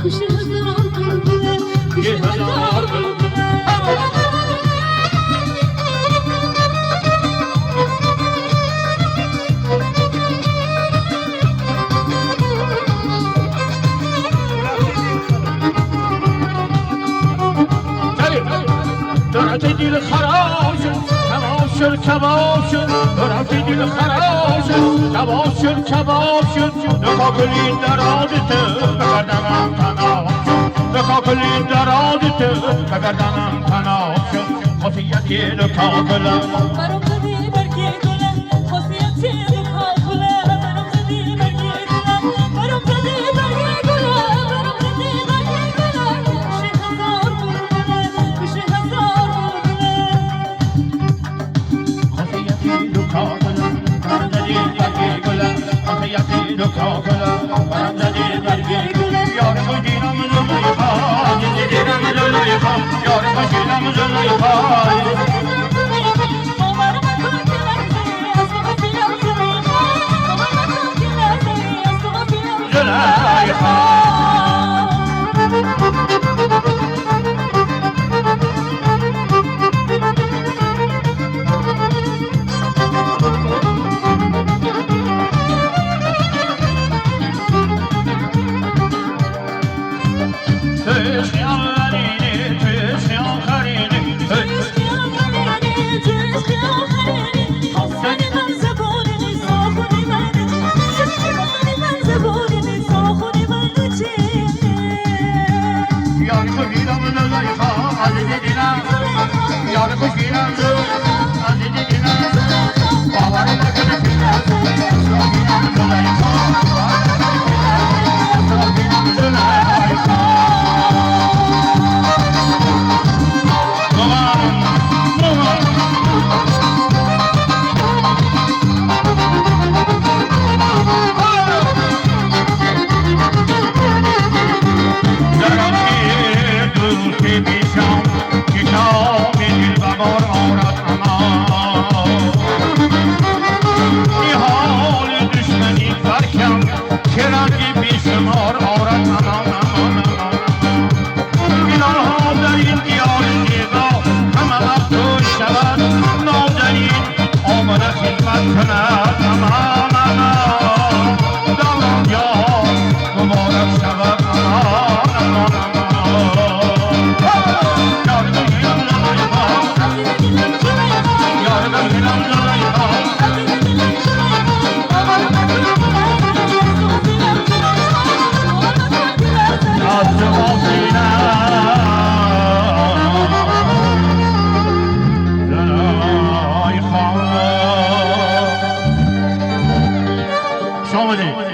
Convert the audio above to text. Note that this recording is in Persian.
کشی هزار بلبله کشی هزار بلبله رفتی دل خراب شد کباب شد کباب شد رفتی دل خراب شد کباب شد کباب شد نکا گلی درازته بگردنم تناب شد نکا گلی درازته بگردنم تناب شد خفیتی نکا گلم برام زدی برگی گلم خفیتی نکا گلم برام زدی برگی گلم برام زدی برگی گلم برام زدی برگی گلم کشی هزار بلبله کشی هزار شاملی